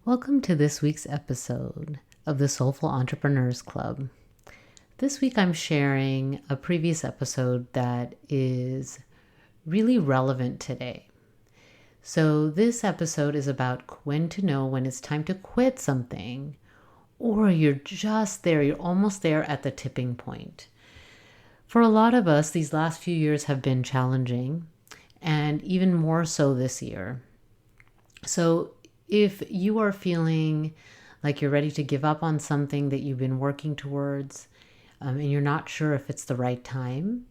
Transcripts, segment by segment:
Welcome to this week's episode of the Soulful Entrepreneurs Club. This week I'm sharing a previous episode that is really relevant today. So this episode is about when to know when it's time to quit something, or you're just there, you're almost there at the tipping point. For a lot of us, these last few years have been challenging, and even more so this year. So if you are feeling like you're ready to give up on something that you've been working towards, and you're not sure if it's the right time,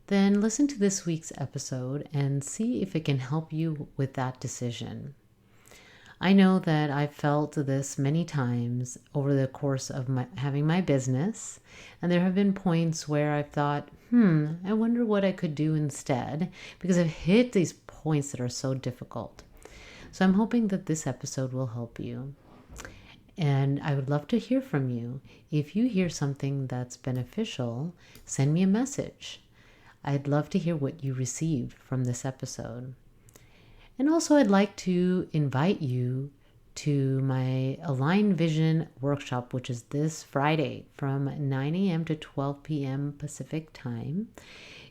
then listen to this week's episode and see if it can help you with that decision. I know that I've felt this many times over the course of having my business, and there have been points where I've thought, I wonder what I could do instead, because I've hit these points that are so difficult. So I'm hoping that this episode will help you. And I would love to hear from you. If you hear something that's beneficial, send me a message. I'd love to hear what you received from this episode. And also I'd like to invite you to my Align Vision workshop, which is this Friday from 9 a.m. to 12 p.m. Pacific time.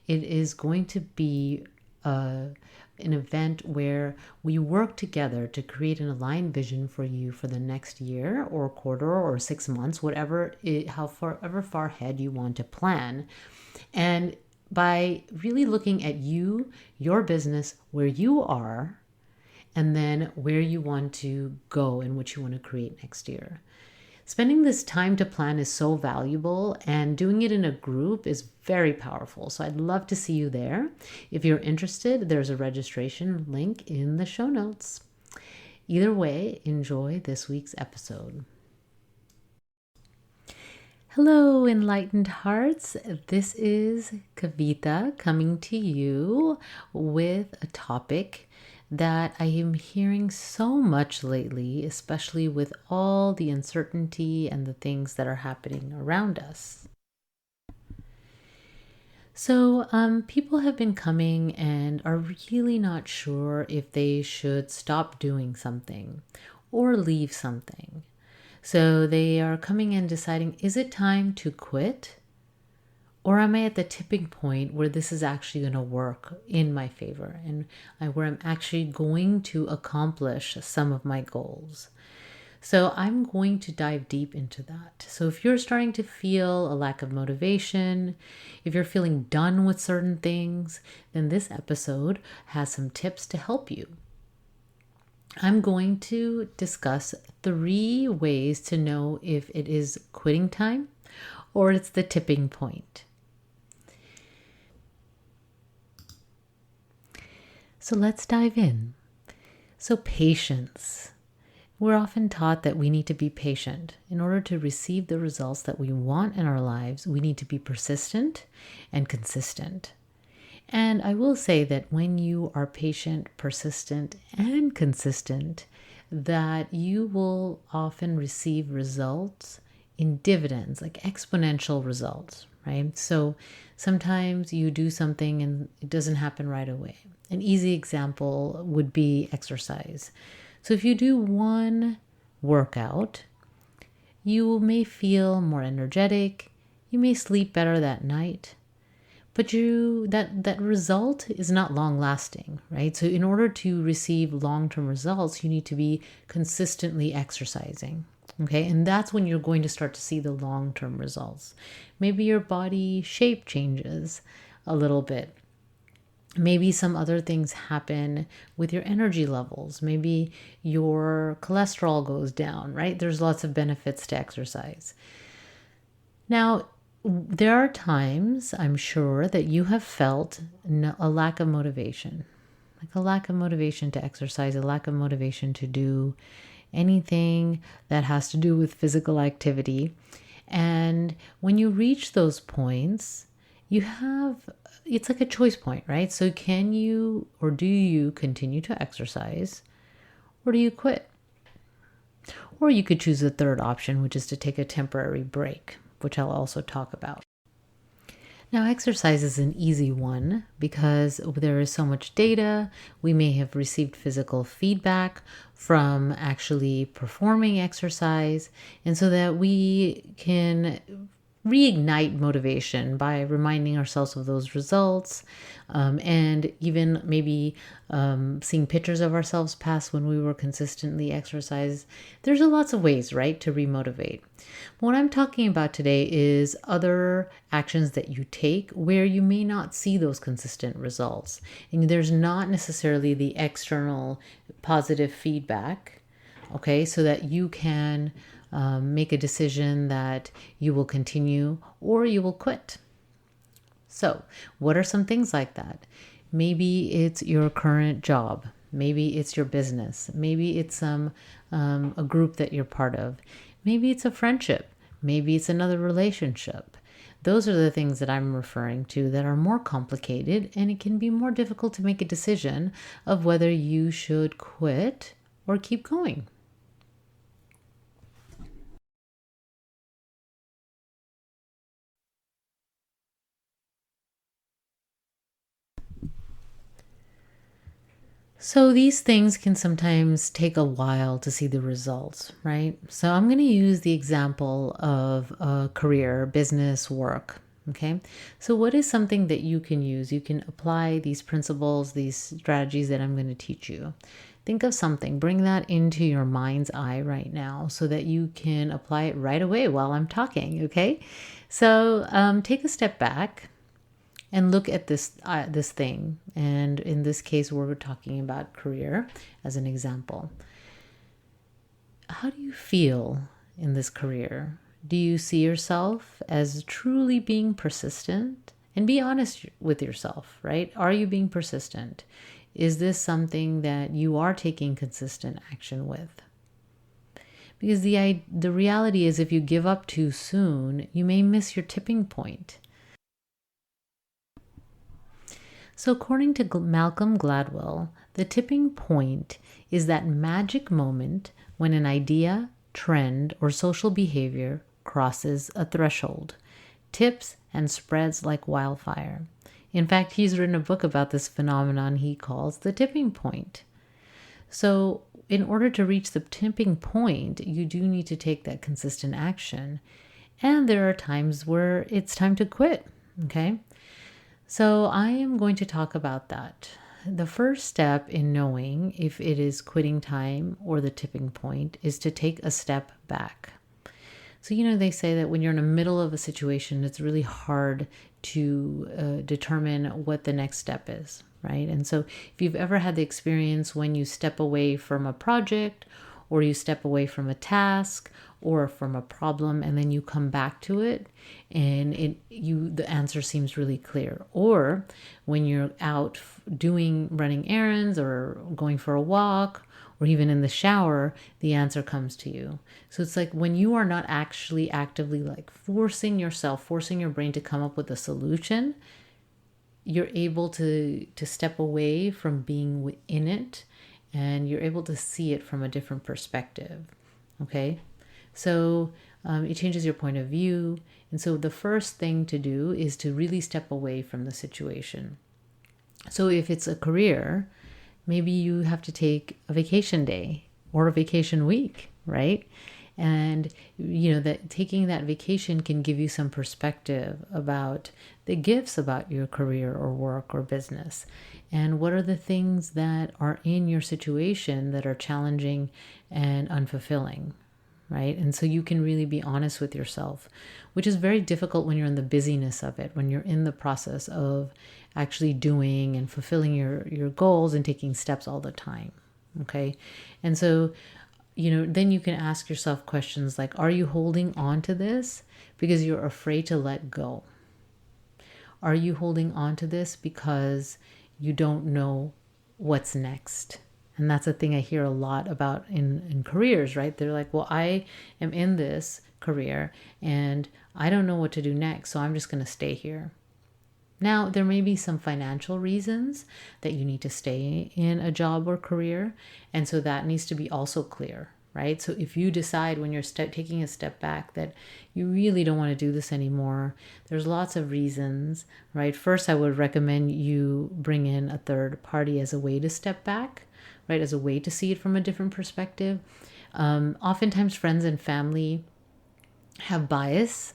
It is going to be an event where we work together to create an aligned vision for you for the next year or quarter or 6 months, however far ahead you want to plan. And by really looking at you, your business, where you are, and then where you want to go and what you want to create next year. Spending this time to plan is so valuable, and doing it in a group is very powerful. So I'd love to see you there. If you're interested, there's a registration link in the show notes. Either way, enjoy this week's episode. Hello, enlightened hearts. This is Kavita coming to you with a topic that I am hearing so much lately, especially with all the uncertainty and the things that are happening around us. So people have been coming and are really not sure if they should stop doing something or leave something. So they are coming and deciding, is it time to quit? Or am I at the tipping point where this is actually going to work in my favor and where I'm actually going to accomplish some of my goals? So I'm going to dive deep into that. So if you're starting to feel a lack of motivation, if you're feeling done with certain things, then this episode has some tips to help you. I'm going to discuss 3 ways to know if it is quitting time or it's the tipping point. So let's dive in. So patience. We're often taught that we need to be patient. In order to receive the results that we want in our lives, we need to be persistent and consistent. And I will say that when you are patient, persistent, and consistent, that you will often receive results in dividends, like exponential results, right? So sometimes you do something and it doesn't happen right away. An easy example would be exercise. So if you do one workout, you may feel more energetic, you may sleep better that night, but that result is not long lasting, right? So in order to receive long-term results, you need to be consistently exercising. Okay, and that's when you're going to start to see the long-term results. Maybe your body shape changes a little bit. Maybe some other things happen with your energy levels. Maybe your cholesterol goes down, right? There's lots of benefits to exercise. Now, there are times, I'm sure, that you have felt a lack of motivation, like a lack of motivation to exercise, a lack of motivation to do anything that has to do with physical activity. And when you reach those points, it's like a choice point, right? So can you or do you continue to exercise, or do you quit? Or you could choose the third option, which is to take a temporary break, which I'll also talk about. Now, exercise is an easy one because there is so much data. We may have received physical feedback from actually performing exercise, and so that we can reignite motivation by reminding ourselves of those results, and even maybe seeing pictures of ourselves past when we were consistently exercise. There's lots of ways, right, to remotivate. What I'm talking about today is other actions that you take where you may not see those consistent results, and there's not necessarily the external positive feedback, okay, so that you can make a decision that you will continue or you will quit. So, what are some things like that? Maybe it's your current job. Maybe it's your business. Maybe it's a group that you're part of. Maybe it's a friendship. Maybe it's another relationship. Those are the things that I'm referring to that are more complicated, and it can be more difficult to make a decision of whether you should quit or keep going. So these things can sometimes take a while to see the results, right? So I'm going to use the example of a career, business, work. Okay. So what is something that you can use? You can apply these principles, these strategies that I'm going to teach you. Think of something, bring that into your mind's eye right now so that you can apply it right away while I'm talking. Okay. So take a step back and look at this thing. And in this case, we're talking about career as an example. How do you feel in this career? Do you see yourself as truly being persistent? And be honest with yourself, right? Are you being persistent? Is this something that you are taking consistent action with? Because the reality is, if you give up too soon, you may miss your tipping point. So, according to Malcolm Gladwell, the tipping point is that magic moment when an idea, trend, or social behavior crosses a threshold, tips and spreads like wildfire. In fact, he's written a book about this phenomenon he calls the tipping point. So, in order to reach the tipping point, you do need to take that consistent action. And there are times where it's time to quit, okay? So I am going to talk about that. The first step in knowing if it is quitting time or the tipping point is to take a step back. So, they say that when you're in the middle of a situation, it's really hard to determine what the next step is, right? And so if you've ever had the experience when you step away from a project or you step away from a task or from a problem and then you come back to it and the answer seems really clear, or when you're out running errands or going for a walk or even in the shower, the answer comes to you. So it's like when you are not actually actively like forcing your brain to come up with a solution, you're able to step away from being within it, and you're able to see it from a different perspective. Okay, so it changes your point of view. And so the first thing to do is to really step away from the situation. So if it's a career, maybe you have to take a vacation day or a vacation week, right? And that taking that vacation can give you some perspective about the gifts about your career or work or business, and what are the things that are in your situation that are challenging and unfulfilling, right? And so you can really be honest with yourself, which is very difficult when you're in the busyness of it, when you're in the process of actually doing and fulfilling your goals and taking steps all the time. Okay. And so, then you can ask yourself questions like, are you holding on to this because you're afraid to let go? Are you holding on to this because you don't know what's next? And that's a thing I hear a lot about in careers, right? They're like, well, I am in this career and I don't know what to do next, so I'm just going to stay here. Now, there may be some financial reasons that you need to stay in a job or career, and so that needs to be also clear, right? So if you decide when you're taking a step back that you really don't want to do this anymore, there's lots of reasons, right? First, I would recommend you bring in a third party as a way to step back, right? As a way to see it from a different perspective. Oftentimes friends and family have biases.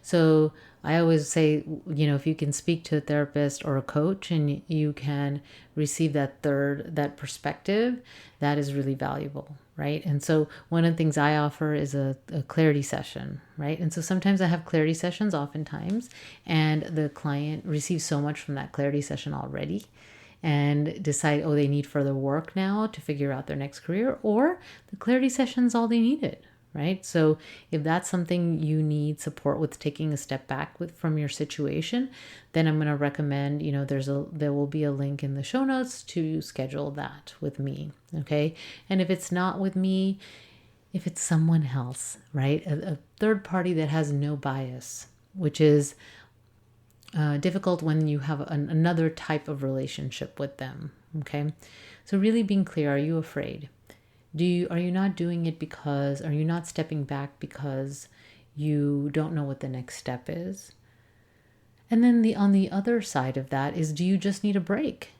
So I always say, if you can speak to a therapist or a coach and you can receive that perspective, that is really valuable, right? And so one of the things I offer is a clarity session, right? And so sometimes I have clarity sessions, oftentimes, and the client receives so much from that clarity session already and decide, they need further work now to figure out their next career, or the clarity session's all they needed, right? So if that's something you need support with, taking a step back from your situation, then I'm going to recommend, there will be a link in the show notes to schedule that with me. Okay. And if it's not with me, if it's someone else, right? A third party that has no bias, which is difficult when you have another type of relationship with them. Okay. So really being clear, are you afraid? Are you not doing it are you not stepping back because you don't know what the next step is? And then on the other side of that is, do you just need a break,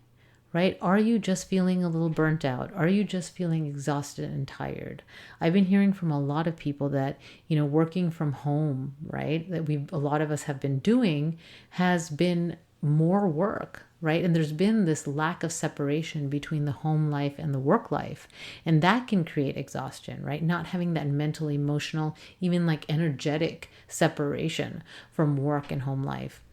right? Are you just feeling a little burnt out? Are you just feeling exhausted and tired? I've been hearing from a lot of people that, working from home, right, that a lot of us have been doing has been more work, right? And there's been this lack of separation between the home life and the work life. And that can create exhaustion, right? Not having that mental, emotional, even like energetic separation from work and home life.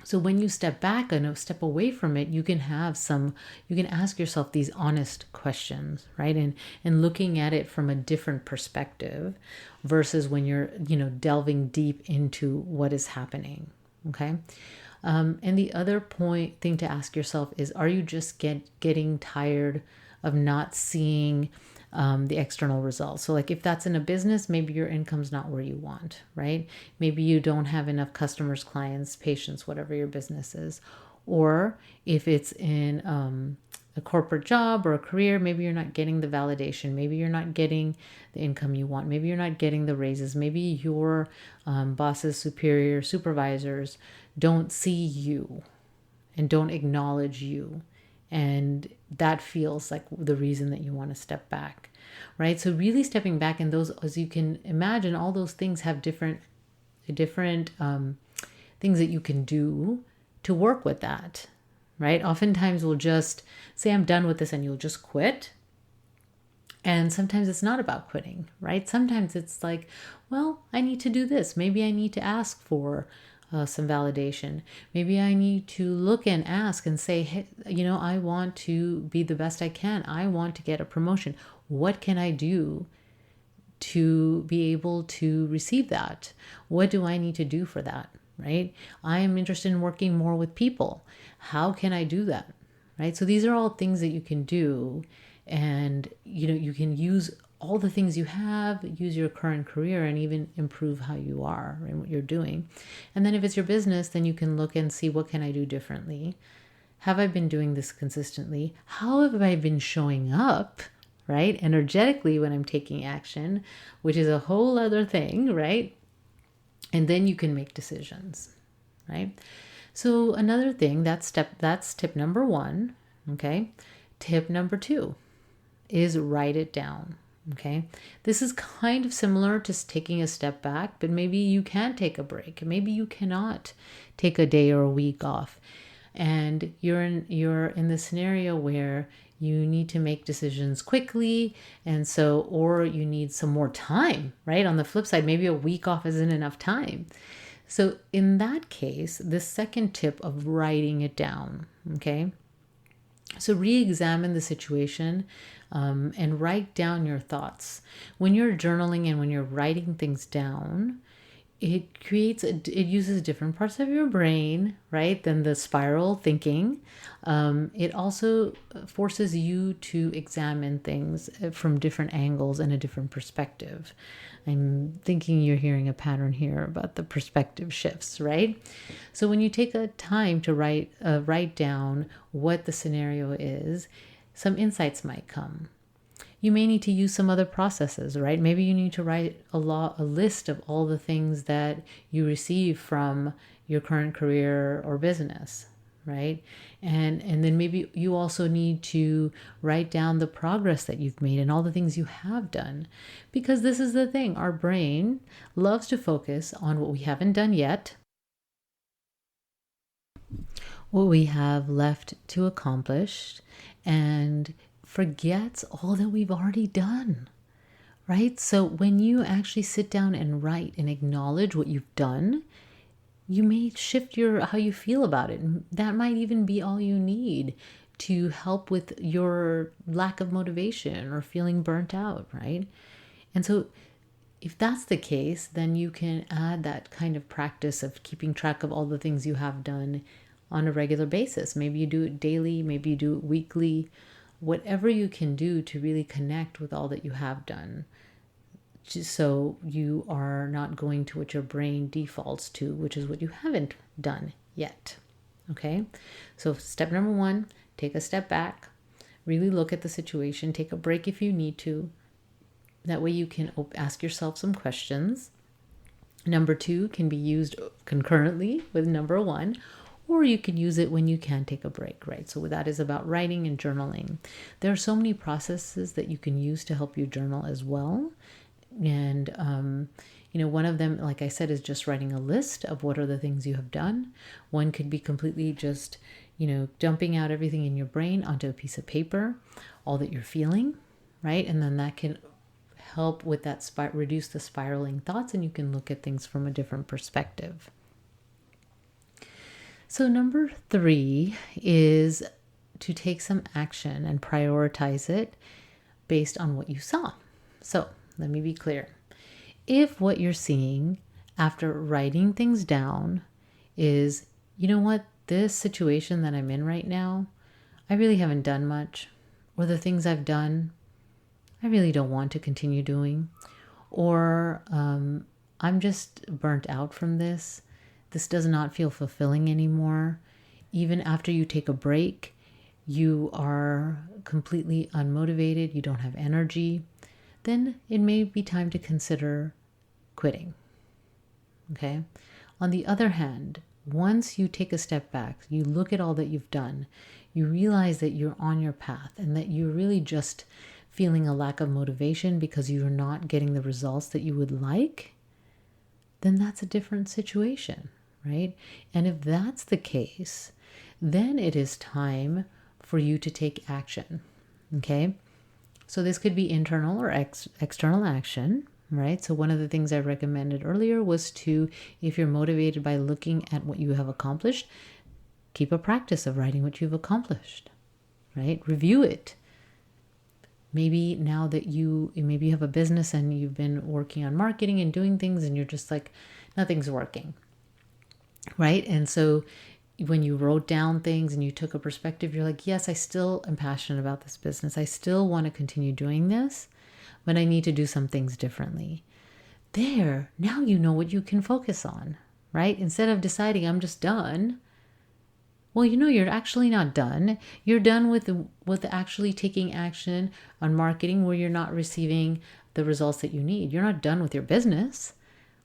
So when you step back and step away from it, you can ask yourself these honest questions, right? And looking at it from a different perspective versus when you're, delving deep into what is happening. Okay. And the other thing to ask yourself is, are you just getting tired of not seeing the external results? So like if that's in a business, maybe your income's not where you want, right? Maybe you don't have enough customers, clients, patients, whatever your business is. Or if it's in a corporate job or a career, maybe you're not getting the validation. Maybe you're not getting the income you want. Maybe you're not getting the raises. Maybe your bosses, superiors, supervisors don't see you and don't acknowledge you. And that feels like the reason that you want to step back, right? So really stepping back, and those, as you can imagine, all those things have different things that you can do to work with that, right? Oftentimes we'll just say, I'm done with this, and you'll just quit. And sometimes it's not about quitting, right? Sometimes it's like, well, I need to do this. Maybe I need to ask for some validation. Maybe I need to look and ask and say, hey, I want to be the best I can. I want to get a promotion. What can I do to be able to receive that? What do I need to do for that, right? I am interested in working more with people. How can I do that, right? So these are all things that you can do, and you can use all the things you have, use your current career, and even improve how you are and what you're doing. And then if it's your business, then you can look and see, what can I do differently? Have I been doing this consistently? How have I been showing up, right, energetically when I'm taking action, which is a whole other thing, right? And then you can make decisions, right? So another thing, that's tip number 1, okay? Tip number 2 is write it down. Okay, this is kind of similar to taking a step back, but maybe you can take a break. Maybe you cannot take a day or a week off, and you're in the scenario where you need to make decisions quickly, and so, or you need some more time, right? On the flip side, maybe a week off isn't enough time. So in that case, the second tip of writing it down, okay? So re-examine the situation and write down your thoughts. When you're journaling and when you're writing things down, it uses different parts of your brain, right, than the spiral thinking. It also forces you to examine things from different angles and a different perspective. I'm thinking you're hearing a pattern here about the perspective shifts, right? So when you take a time to write down what the scenario is, some insights might come. you may need to use some other processes, right? Maybe you need to write a list of all the things that you receive from your current career or business, right? And then maybe you also need to write down the progress that you've made and all the things you have done. Because this is the thing, our brain loves to focus on what we haven't done yet, what we have left to accomplish, and forgets all that we've already done, right? So when you actually sit down and write and acknowledge what you've done, you may shift how you feel about it. And that might even be all you need to help with your lack of motivation or feeling burnt out, right? And so if that's the case, then you can add that kind of practice of keeping track of all the things you have done on a regular basis. Maybe you do it daily, maybe you do it weekly, whatever you can do to really connect with all that you have done, just so you are not going to what your brain defaults to, which is what you haven't done yet. Okay? So step number 1, take a step back, really look at the situation, take a break if you need to. That way you can ask yourself some questions. Number 2 can be used concurrently with number 1, or you can use it when you can take a break, right? So that is about writing and journaling. There are so many processes that you can use to help you journal as well. And, one of them, like I said, is just writing a list of what are the things you have done. One could be completely just, dumping out everything in your brain onto a piece of paper, all that you're feeling, right? And then that can help with that reduce the spiraling thoughts, and you can look at things from a different perspective. So number 3 is to take some action and prioritize it based on what you saw. So let me be clear. If what you're seeing after writing things down is, this situation that I'm in right now, I really haven't done much, or the things I've done, I really don't want to continue doing, or I'm just burnt out from this. This does not feel fulfilling anymore. Even after you take a break, you are completely unmotivated, you don't have energy, then it may be time to consider quitting. Okay? On the other hand, once you take a step back, you look at all that you've done, you realize that you're on your path and that you're really just feeling a lack of motivation because you're not getting the results that you would like, then that's a different situation, right? And if that's the case, then it is time for you to take action, okay? So this could be internal or external action, right? So one of the things I recommended earlier was to, if you're motivated by looking at what you have accomplished, keep a practice of writing what you've accomplished, right? Review it. Maybe now that you have a business and you've been working on marketing and doing things and you're just like, nothing's working, right? And so when you wrote down things and you took a perspective, you're like, yes, I still am passionate about this business. I still want to continue doing this, but I need to do some things differently. There, now you know what you can focus on, right? Instead of deciding I'm just done. Well, you're actually not done. You're done with actually taking action on marketing where you're not receiving the results that you need. You're not done with your business,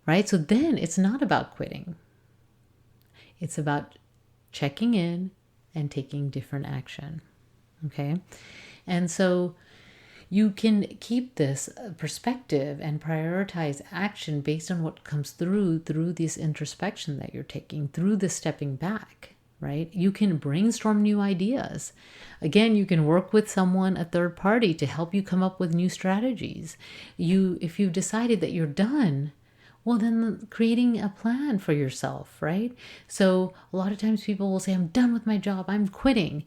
right? So then it's not about quitting. It's about checking in and taking different action, okay? And so you can keep this perspective and prioritize action based on what comes through this introspection that you're taking, through the stepping back, right? You can brainstorm new ideas. Again, you can work with someone, a third party, to help you come up with new strategies. If you've decided that you're done, well, then creating a plan for yourself, right? So a lot of times people will say, I'm done with my job, I'm quitting.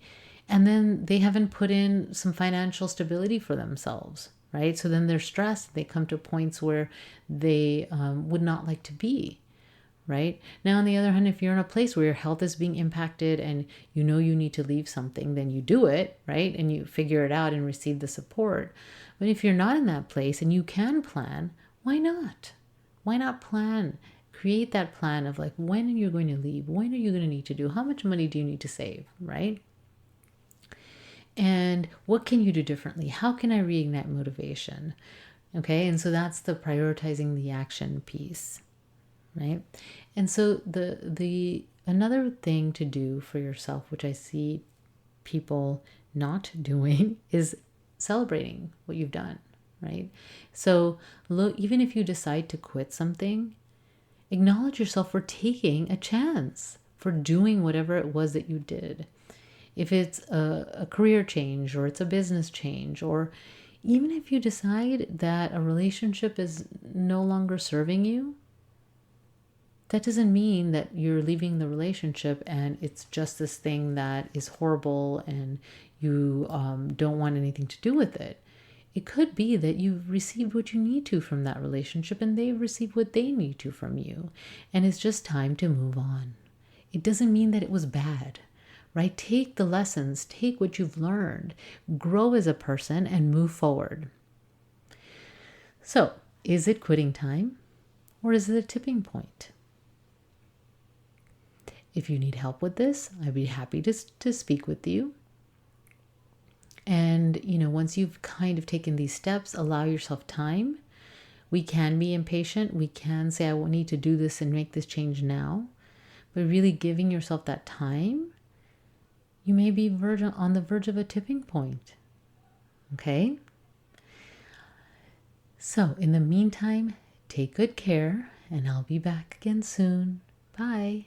And then they haven't put in some financial stability for themselves, right? So then they're stressed. They come to points where they would not like to be, right? Now, on the other hand, if you're in a place where your health is being impacted and you need to leave something, then you do it, right? And you figure it out and receive the support. But if you're not in that place and you can plan, why not? Why not plan? Create that plan of like, when are you going to leave? When are you going to need to do? How much money do you need to save, right? And what can you do differently? How can I reignite motivation? Okay, and so that's the prioritizing the action piece, right? And so the another thing to do for yourself, which I see people not doing, is celebrating what you've done, right? So look, even if you decide to quit something, acknowledge yourself for taking a chance, for doing whatever it was that you did. If it's a career change, or it's a business change, or even if you decide that a relationship is no longer serving you, that doesn't mean that you're leaving the relationship and it's just this thing that is horrible and you don't want anything to do with it. It could be that you've received what you need to from that relationship and they've received what they need to from you. And it's just time to move on. It doesn't mean that it was bad, right? Take the lessons, take what you've learned, grow as a person, and move forward. So, is it quitting time or is it a tipping point? If you need help with this, I'd be happy to speak with you. And, once you've kind of taken these steps, allow yourself time. We can be impatient. We can say, I need to do this and make this change now. But really giving yourself that time, you may be on the verge of a tipping point. Okay? So, in the meantime, take good care, and I'll be back again soon. Bye.